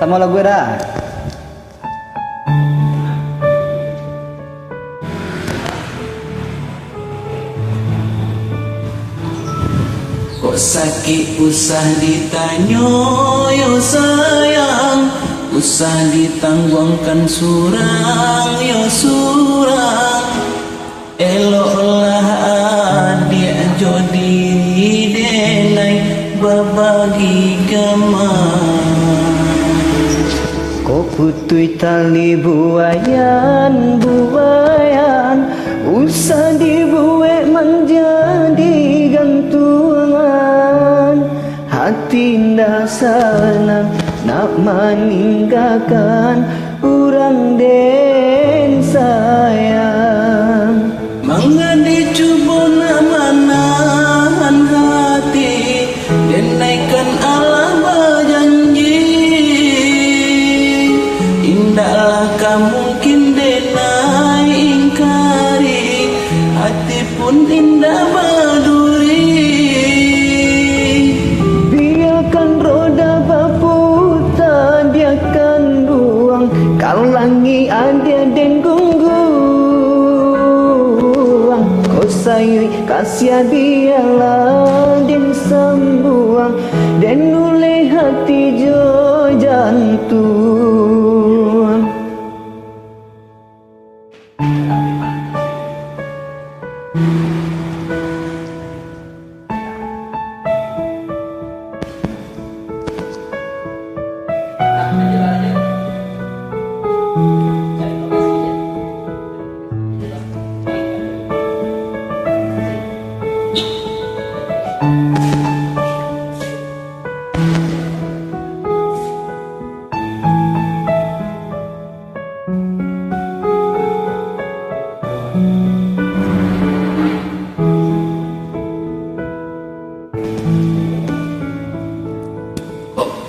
Sama lagu dah. Kok sakit usah ditanya yo sayang, usah ditangguhkan surang yo surang. Eloklah adik jodi denai berbagi keman. Kok putui tali buayan buayan, usah dibuat menjadi gantungan. Hati ndak senang nak meninggalkan orang den sayang. Mangadi cuba nak menahan hati, denaikan Allah berjanji. Indahlah kamu mungkin denai ingkari, hati pun indah berduri. Biarkan roda berputar, biarkan ruang kalangi ada dan gungguang. Kau sayui kasih biarlah dan sembuang, dan oleh hati jo jantung.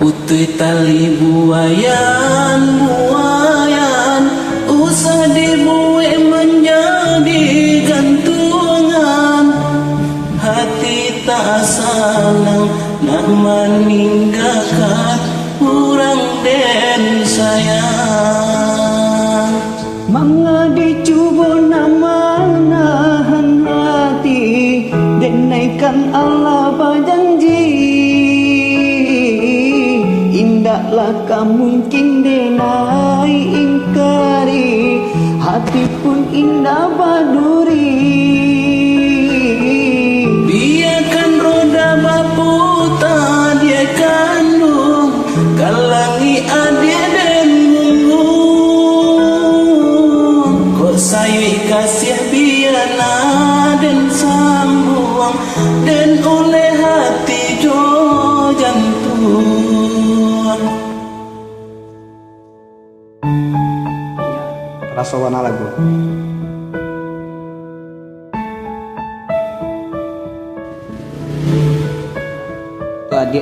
Putui tali buayan buayan, usah dibuat menjadi gantungan. Hati tak salah nak meninggalkan orang den sayang. Mangadi cuba nak menahan hati, denaikan Allah berjanji. Indahlah kamu mungkin denai ingkari, hati pun indah berduri. Biarkan roda berputar, dia kandung kalangi adik dan gunggung. Kok sayui kasih biarna dan sambung, dan oleh hati jo jantung. Rasa warna lagu. Itu adik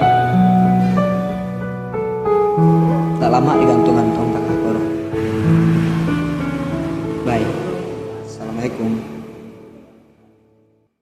tak lama digantungan tong tak. Baik. Assalamualaikum.